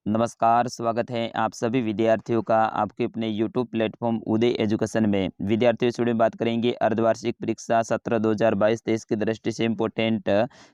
नमस्कार, स्वागत है आप सभी विद्यार्थियों का आपके अपने YouTube प्लेटफॉर्म उदय एजुकेशन में। विद्यार्थियों इस वीडियो में बात करेंगे अर्धवार्षिक परीक्षा सत्र 2022-23 की दृष्टि से इम्पोर्टेंट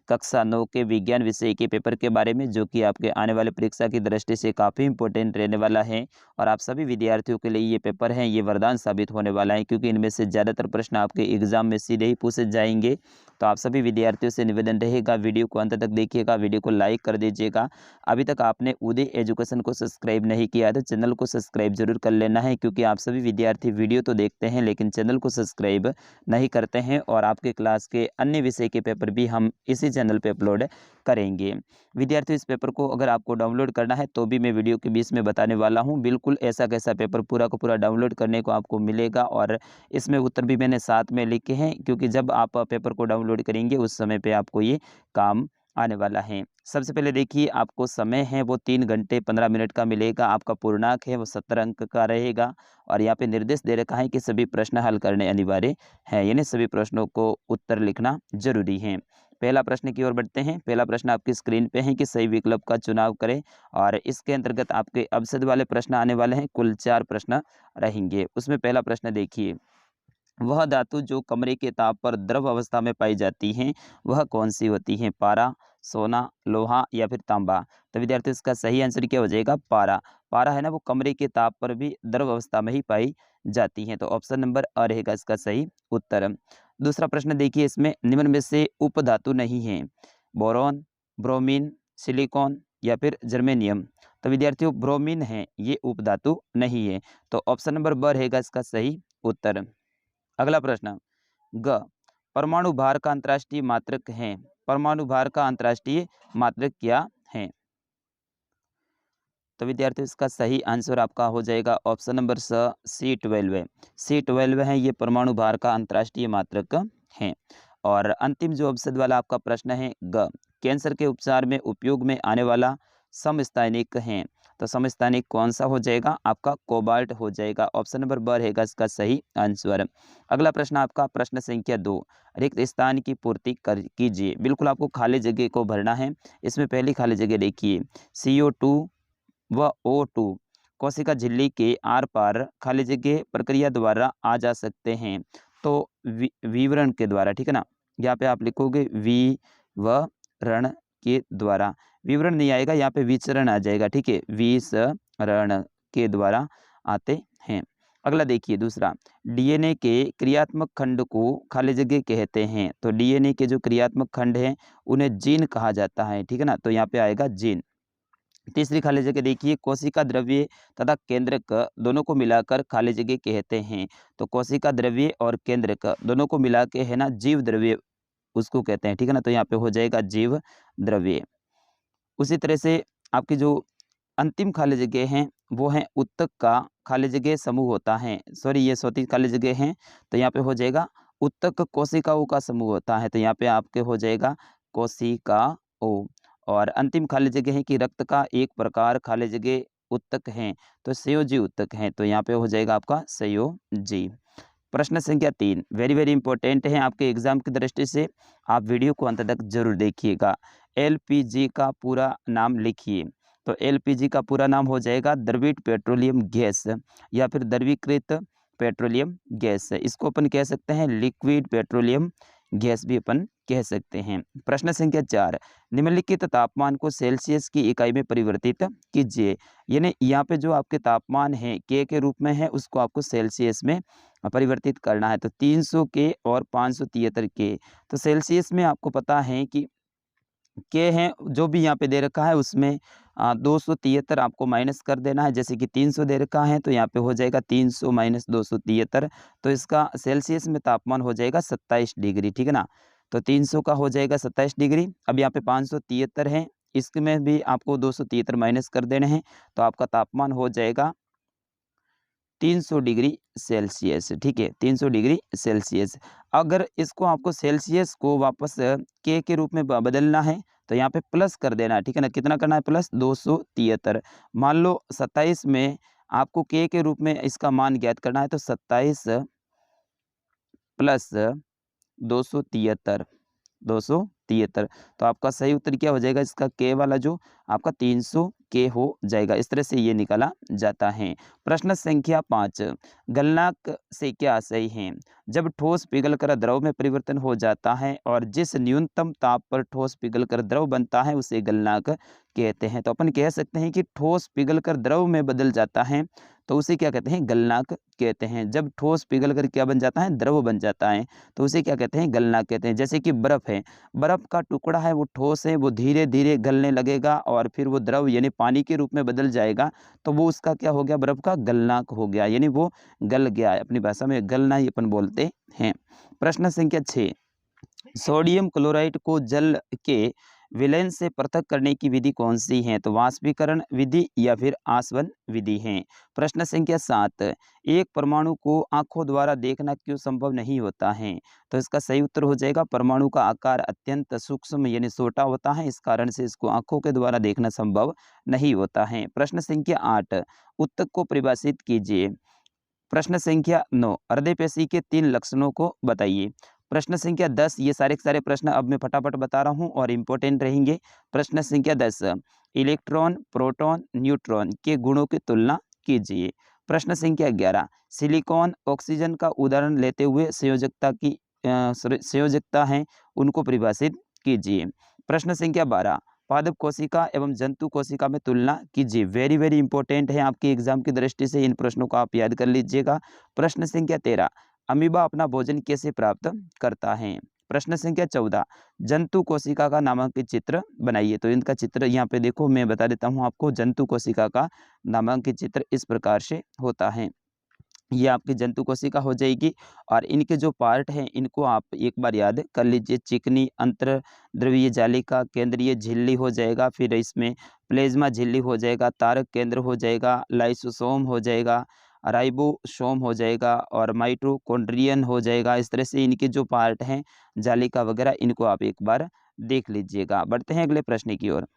कक्षा 9 के विज्ञान विषय के पेपर के बारे में, जो कि आपके आने वाले परीक्षा की दृष्टि से काफ़ी इंपॉर्टेंट रहने वाला है। और आप सभी विद्यार्थियों के लिए ये पेपर है, ये वरदान साबित होने वाला है, क्योंकि इनमें से ज़्यादातर प्रश्न आपके एग्जाम में सीधे ही पूछे जाएंगे। तो आप सभी विद्यार्थियों से निवेदन रहेगा, वीडियो को अंत तक देखिएगा, वीडियो को लाइक कर दीजिएगा। अभी तक आपने उदय एजुकेशन को सब्सक्राइब नहीं किया है तो चैनल को सब्सक्राइब जरूर कर लेना है, क्योंकि आप सभी विद्यार्थी वीडियो तो देखते हैं लेकिन चैनल को सब्सक्राइब नहीं करते हैं। और आपके क्लास के अन्य विषय के पेपर भी हम इसी चैनल पे अपलोड करेंगे। विद्यार्थियों, इस पेपर को अगर आपको डाउनलोड करना है तो भी मैं वीडियो के बीच में बताने वाला हूँ। बिल्कुल ऐसा कैसा पेपर पूरा का पूरा डाउनलोड करने को आपको मिलेगा, और इसमें उत्तर भी मैंने साथ में लिखे हैं, क्योंकि जब आप पेपर को डाउनलोड करेंगे उस समय पे आपको ये काम आने वाला है। सबसे पहले देखिए, आपको समय है वो 3 घंटे 15 मिनट का मिलेगा। आपका पूर्णांक है वो 70 अंक का रहेगा। और यहाँ पे निर्देश दे रखा है कि सभी प्रश्न हल करने अनिवार्य है, यानी सभी प्रश्नों को उत्तर लिखना जरूरी है। पहला प्रश्न की ओर बढ़ते हैं। पहला प्रश्न आपकी स्क्रीन पे है कि सही विकल्प का चुनाव करें, और इसके अंतर्गत आपके अवसाद वाले प्रश्न आने वाले हैं। कुल 4 प्रश्न रहेंगे। उसमें पहला प्रश्न देखिए, वह धातु जो कमरे के ताप पर द्रव अवस्था में पाई जाती हैं वह कौन सी होती हैं? पारा, सोना, लोहा या फिर तांबा? तो विद्यार्थी, इसका सही आंसर क्या हो जाएगा? पारा। पारा है ना, वो कमरे के ताप पर भी द्रव अवस्था में ही पाई जाती हैं। तो ऑप्शन नंबर अ रहेगा इसका सही उत्तर। दूसरा प्रश्न देखिए, इसमें निम्न में से उपधातु नहीं है? बोरॉन, ब्रोमीन, सिलिकॉन या फिर जर्मेनियम? तो विद्यार्थियों, ब्रोमीन है, ये उपधातु नहीं है। तो ऑप्शन नंबर ब रहेगा इसका सही उत्तर। अगला प्रश्न, ग, परमाणु भार का अंतर्राष्ट्रीय मात्रक है? परमाणु भार का अंतर्राष्ट्रीय मात्रक क्या है? तो विद्यार्थियों, इसका सही आंसर आपका हो जाएगा ऑप्शन नंबर C12 है। C12 है, ये परमाणु भार का अंतर्राष्ट्रीय मात्रक है। और अंतिम जो अवसाद वाला आपका प्रश्न है, ग, कैंसर के उपचार में उपयोग में आने वाला समस्थानिक है? तो समस्थानिक कौन सा हो जाएगा? आपका कोबाल्ट हो जाएगा। ऑप्शन नंबर ब रहेगा इसका सही आंसर। अगला प्रश्न आपका प्रश्न संख्या 2, रिक्त स्थान की पूर्ति कर कीजिए। बिल्कुल आपको खाली जगह को भरना है। इसमें पहली खाली जगह देखिए, CO2 व O2 कोशिका झिल्ली के आर पार खाली जगह प्रक्रिया द्वारा आ जा सकते हैं। तो विवरण के द्वारा, ठीक है ना, यहाँ पे आप लिखोगे विवरण के द्वारा। विवरण नहीं आएगा, यहाँ पे विचरण आ जाएगा, ठीक है, विचरण के द्वारा आते हैं। अगला देखिए दूसरा, डीएनए के क्रियात्मक खंड को खाली जगह कहते हैं। तो डीएनए के जो क्रियात्मक खंड हैं उन्हें जीन कहा जाता है, ठीक है ना, तो यहाँ पे आएगा जीन। तीसरी खाली जगह देखिए, कोशिका द्रव्य तथा केंद्रक दोनों को मिलाकर खाली जगह कहते हैं। तो कोशिका द्रव्य और केंद्रक दोनों को मिला के है ना जीव द्रव्य उसको कहते हैं, ठीक है ना, तो यहाँ पे हो जाएगा जीव द्रव्य। उसी तरह से आपकी जो अंतिम खाली जगह हैं वो है उत्तक का खाली जगह समूह होता है। सॉरी, ये चौथी खाली जगह है, तो यहाँ पे हो जाएगा उत्तक कोशिकाओं का समूह होता है। तो यहाँ पे आपके हो जाएगा कोशिकाओं। और अंतिम खाली जगह है कि रक्त का एक प्रकार खाली जगह उत्तक है, तो संयोजी उत्तक है। तो यहाँ पे हो जाएगा आपका संयोजी। प्रश्न संख्या 3 वेरी वेरी इंपॉर्टेंट है आपके एग्जाम की दृष्टि से। आप वीडियो को अंत तक जरूर देखिएगा। एलपीजी का पूरा नाम लिखिए। तो एलपीजी का पूरा नाम हो जाएगा द्रवित पेट्रोलियम गैस, या फिर द्रवीकृत पेट्रोलियम गैस। इसको अपन कह सकते हैं लिक्विड पेट्रोलियम गैस भी अपन कह सकते हैं। प्रश्न संख्या 4, निम्नलिखित तापमान को सेल्सियस की इकाई में परिवर्तित कीजिए। यानी यहाँ पे जो आपके तापमान है के रूप में है, उसको आपको सेल्सियस में परिवर्तित करना है। तो 300 के और 573 के। तो सेल्सियस में आपको पता है कि के हैं, जो भी यहाँ पे दे रखा है उसमें 273 आपको माइनस कर देना है। जैसे कि 300 दे रखा है तो यहाँ पे हो जाएगा 300 माइनस 273, तो इसका सेल्सियस में तापमान हो जाएगा 27 डिग्री, ठीक है ना। तो 300 का हो जाएगा 27 डिग्री। अब यहाँ पे 573 है, इसमें भी आपको 273 माइनस कर देने हैं, तो आपका तापमान हो जाएगा 300 डिग्री सेल्सियस, ठीक है, 300 डिग्री सेल्सियस। अगर इसको आपको सेल्सियस को वापस के रूप में बदलना है तो यहाँ पे प्लस कर देना है, ठीक है ना। कितना करना है? प्लस 273। मान लो 27 में आपको के रूप में इसका मान ज्ञात करना है, तो 27 प्लस 273, 273। तो आपका सही उत्तर क्या हो जाएगा? इसका के वाला जो आपका के हो जाएगा। इस तरह से ये निकाला जाता है। प्रश्न संख्या 5, गलनांक से क्या आशय है? जब ठोस पिघलकर द्रव में परिवर्तन हो जाता है और जिस न्यूनतम ताप पर ठोस पिघलकर द्रव बनता है उसे गलनांक कहते हैं। तो अपन कह सकते हैं कि ठोस पिघलकर द्रव में बदल जाता है तो उसे क्या कहते हैं? गलनांक कहते हैं। जब ठोस पिघलकर क्या बन जाता है? द्रव बन जाता है तो उसे क्या कहते हैं? गलनांक कहते हैं। जैसे कि बर्फ है, बर्फ का टुकड़ा है वो ठोस है, वो धीरे धीरे गलने लगेगा और फिर वो द्रव यानी पानी के रूप में बदल जाएगा, तो वो उसका क्या हो गया? बर्फ का गलनांक हो गया, यानी वो गल गया है। अपनी भाषा में गलना ही अपन बोलते हैं। प्रश्न संख्या 6, सोडियम क्लोराइड को जल के विलयन से पृथक करने की विधि कौन सी है? तो वाष्पीकरण विधि या फिर आसवन विधि है। प्रश्न संख्या 7, एक परमाणु को आंखों द्वारा देखना क्यों संभव नहीं होता है? तो इसका सही उत्तर हो जाएगा परमाणु का आकार अत्यंत सूक्ष्म यानी छोटा होता है, इस कारण से इसको आंखों के द्वारा देखना संभव नहीं होता है। प्रश्न संख्या 8, उत्तक को परिभाषित कीजिए। प्रश्न संख्या 9, हृदय पेशी के 3 लक्षणों को बताइए। प्रश्न संख्या 10, ये सारे के सारे प्रश्न अब मैं फटाफट बता रहा हूँ और इम्पोर्टेंट रहेंगे। प्रश्न संख्या 10, इलेक्ट्रॉन, प्रोटॉन, न्यूट्रॉन के गुणों की तुलना कीजिए। प्रश्न संख्या 11, सिलिकॉन, ऑक्सीजन का उदाहरण लेते हुए संयोजकता है उनको परिभाषित कीजिए। प्रश्न संख्या 12, पादप कोशिका एवं जंतु कोशिका में तुलना कीजिए। वेरी वेरी इंपॉर्टेंट है आपके एग्जाम की दृष्टि से, इन प्रश्नों को आप याद कर लीजिएगा। प्रश्न संख्या 13, अमीबा अपना भोजन कैसे प्राप्त करता है? प्रश्न संख्या 14, जंतु कोशिका का नामांकित चित्र बनाइए। तो इनका चित्र यहाँ पे देखो, मैं बता देता हूँ आपको। जंतु कोशिका का नामांकित चित्र इस प्रकार से होता है। ये आपकी जंतु कोशिका हो जाएगी और इनके जो पार्ट हैं इनको आप एक बार याद कर लीजिए। चिकनी, अंतर्द्रवीय जालिका, केंद्रीय झिल्ली हो जाएगा, फिर इसमें प्लेज्मा झिल्ली हो जाएगा, तारक केंद्र हो जाएगा, लाइसोसोम हो जाएगा, राइबोसोम हो जाएगा और माइटोकॉन्ड्रियन हो जाएगा। इस तरह से इनके जो पार्ट हैं जालिका वगैरह, इनको आप एक बार देख लीजिएगा। बढ़ते हैं अगले प्रश्न की ओर।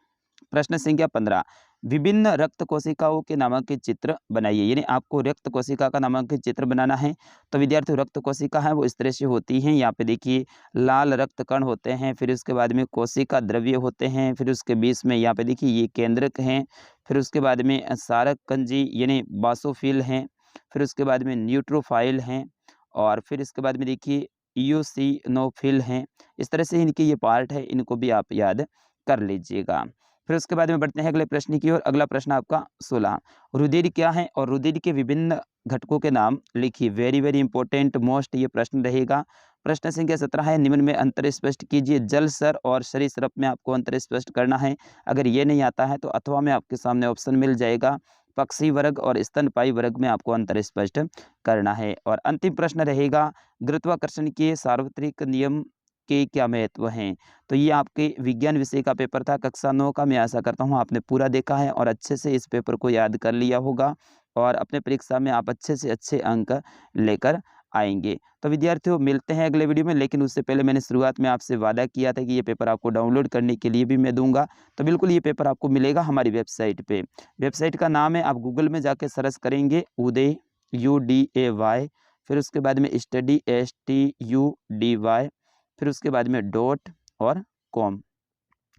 प्रश्न संख्या 15, विभिन्न रक्त कोशिकाओं के नामांकित चित्र बनाइए। यानी आपको रक्त कोशिका का नामांकित चित्र बनाना है। तो विद्यार्थियों, रक्त कोशिका है वो इस तरह से होती हैं। यहाँ पे देखिए लाल रक्त कण होते हैं, फिर उसके बाद में कोशिका द्रव्य होते हैं, फिर उसके बीच में यहाँ पे देखिए ये केंद्रक हैं, फिर उसके बाद में सारक कंजी यानी बासोफिल हैं, फिर उसके बाद में न्यूट्रोफाइल हैं और फिर इसके बाद में देखिए इयोसिनोफिल हैं। इस तरह से इनके ये पार्ट है, इनको भी आप याद कर लीजिएगा। फिर उसके बाद में बढ़ते हैं अगले प्रश्न की ओर। अगला प्रश्न आपका 16, रुधिर क्या है और रुधिर के विभिन्न घटकों के नाम लिखिए। वेरी वेरी इंपॉर्टेंट मोस्ट ये प्रश्न रहेगा। प्रश्न संख्या 17 है, निम्न में अंतर स्पष्ट कीजिए। जल स्तर और सरीसृप में आपको अंतर स्पष्ट करना है। अगर ये नहीं आता है तो अथवा में आपके सामने ऑप्शन मिल जाएगा। पक्षी वर्ग और स्तनपायी वर्ग में आपको अंतर स्पष्ट करना है। और अंतिम प्रश्न रहेगा, गुरुत्वाकर्षण के सार्वत्रिक नियम के क्या महत्व हैं? तो ये आपके विज्ञान विषय का पेपर था, कक्षा 9 का। मैं आशा करता हूँ आपने पूरा देखा है और अच्छे से इस पेपर को याद कर लिया होगा और अपने परीक्षा में आप अच्छे से अच्छे अंक लेकर आएंगे। तो विद्यार्थियों, मिलते हैं अगले वीडियो में, लेकिन उससे पहले मैंने शुरुआत में आपसे वादा किया था कि ये पेपर आपको डाउनलोड करने के लिए भी मैं दूंगा। तो बिल्कुल ये पेपर आपको मिलेगा हमारी वेबसाइट पे। वेबसाइट का नाम है, आप गूगल में जाके सर्च करेंगे उदय UDAY, फिर उसके बाद में स्टडी STUDY, फिर उसके बाद में डॉट और कॉम।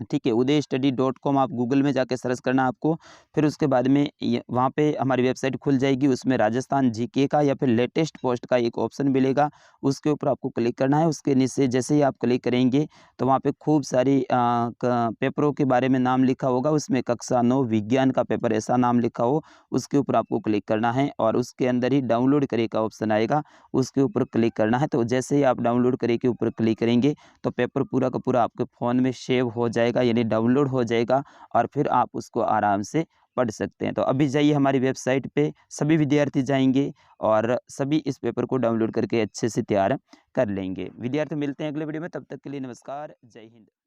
ठीक है, udaystudy.com आप गूगल में जाके सर्च करना आपको। फिर उसके बाद में वहाँ पे हमारी वेबसाइट खुल जाएगी, उसमें राजस्थान जीके का या फिर लेटेस्ट पोस्ट का एक ऑप्शन मिलेगा, उसके ऊपर आपको क्लिक करना है। उसके नीचे जैसे ही आप क्लिक करेंगे तो वहाँ पे खूब सारी पेपरों के बारे में नाम लिखा होगा, उसमें कक्षा 9 विज्ञान का पेपर ऐसा नाम लिखा हो, उसके ऊपर आपको क्लिक करना है और उसके अंदर ही डाउनलोड करे का ऑप्शन आएगा, उसके ऊपर क्लिक करना है। तो जैसे ही आप डाउनलोड करे के ऊपर क्लिक करेंगे तो पेपर पूरा का पूरा आपके फ़ोन में सेव हो जाएगा, यानी डाउनलोड हो जाएगा और फिर आप उसको आराम से पढ़ सकते हैं। तो अभी जाइए हमारी वेबसाइट पे, सभी विद्यार्थी जाएंगे और सभी इस पेपर को डाउनलोड करके अच्छे से तैयार कर लेंगे। विद्यार्थी, मिलते हैं अगले वीडियो में, तब तक के लिए नमस्कार, जय हिंद।